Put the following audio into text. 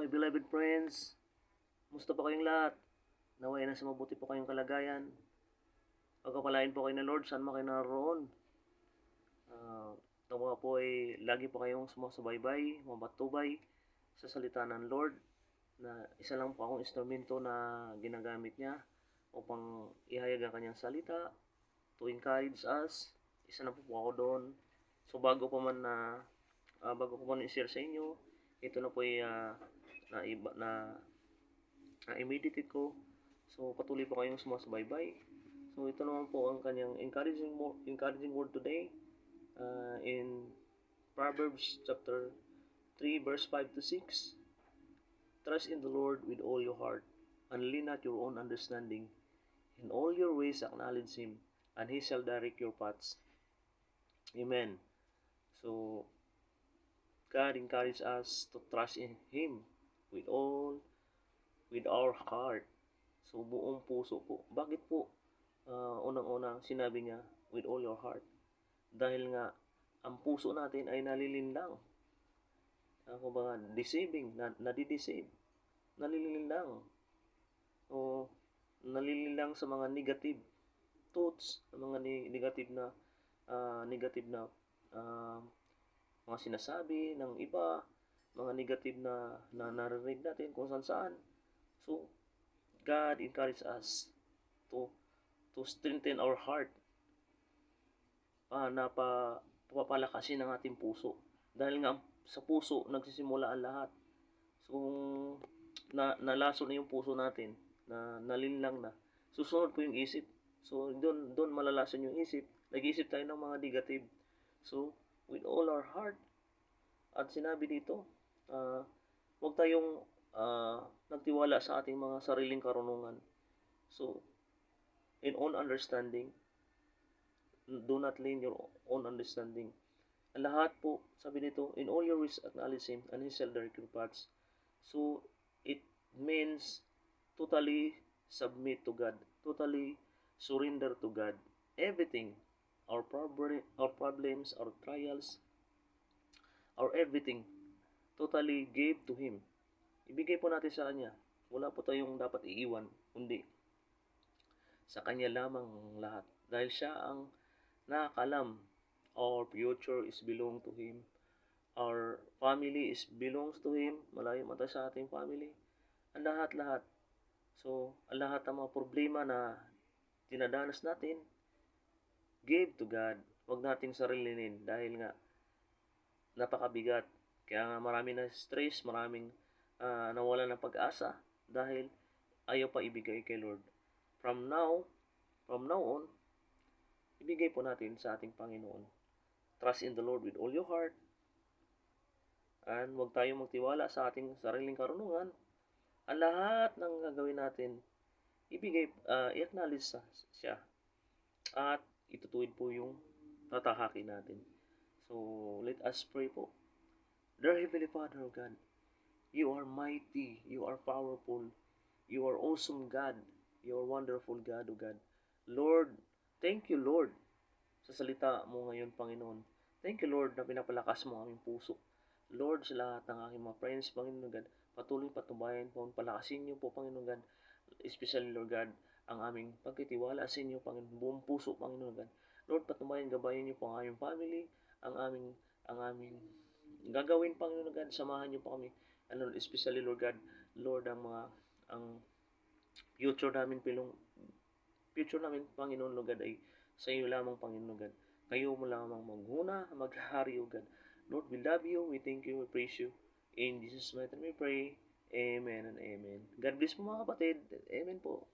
My beloved friends, musta po kayong lahat? Naway na sa mabuti po kayong kalagayan. Pagkapalain po kayo ng Lord, saan man kayo naroon. Nawa po ay lagi po kayong sumasabay-bay, mamatubay sa salita ng Lord, na isa lang po akong instrumento na ginagamit niya upang ihayag ang kanyang salita, to encourage us. Isa na po ako doon. So bago po man i-share sa inyo, ito na po ay na-meditate ko. So patuloy po kayong sumasabay-bay. So ito naman po ang kanyang encouraging word today, in Proverbs chapter 3 verse 5 to 6. Trust in the Lord with all your heart, and lean not your own understanding. In all your ways acknowledge Him, and He shall direct your paths. Amen. So God encourages us to trust in Him with our heart. So buong puso po. Bakit po unang-unang sinabi niya with all your heart? Dahil nga ang puso natin ay nalilinlang. Ako ba deceiving, nadideceive. Nalilinlang. O nalilinlang sa mga negative thoughts, sa mga negative na mga sinasabi ng iba, mga negative na naririnig natin kung saan. So, God encourages us to strengthen our heart, na papalakasin ang ating puso. Dahil nga sa puso nagsisimula ang lahat. So, nalaso na yung puso natin, na nalinlang na. Susunod po yung isip. So, doon malalason yung isip. Nag-iisip tayo ng mga negative. So, with all our heart. At sinabi dito, huwag tayong nagtiwala sa ating mga sariling karunungan. So, in own understanding, do not lean your own understanding. Ang lahat po, sabi dito, in all your ways acknowledge Him, and He shall direct your paths. So, it means totally submit to God, totally surrender to God. Everything, our problems, our trials, our everything, totally give to Him. Ibigay po natin sa Kanya. Wala po tayong dapat iiwan, kundi sa Kanya lamang lahat. Dahil Siya ang nakakalam. Our future is belong to Him. Our family is belongs to Him. Malayo man tayo sa ating family. Ang lahat-lahat. So, ang lahat ng mga problema na dinadanas natin, give to God. Huwag nating sarilinin dahil nga napakabigat. Kaya nga marami na stress, maraming nawala ng pag-asa dahil ayaw pa ibigay kay Lord. From now on, ibigay po natin sa ating Panginoon. Trust in the Lord with all your heart. And huwag tayong magtiwala sa ating sariling karunungan. Ang lahat ng gagawin natin, i-acknowledge siya. At itutuwid po yung tatahakin natin. So, let us pray po. Dear Heavenly Father, O God, You are mighty, You are powerful, You are awesome God, You are wonderful God, O God. Lord, thank You, Lord, sa salita mo ngayon, Panginoon. Thank You, Lord, na pinapalakas mo ang aming puso. Lord, sa lahat ng aking mga friends, Panginoon God, patuloy patubayan po, palakasin Niyo po, Panginoon God, especially, Lord God, ang aming pagtitiwala sa Inyo, Panginoon, buong puso, Panginoon God. Lord, patubayan, gabayan Niyo po ang aming family, ang aming gagawin, Panginoon God, samahan Niyo po kami, and Lord, especially, Lord God, Lord, ang future namin, Panginoon, Lord God, ay sa iyo lamang, Panginoon God. Kayo mo lamang maghuna, maghari, O God. Lord, we love You, we thank You, we praise You. In Jesus' mighty name we pray. Amen and amen. God bless po mga kapatid. Amen po.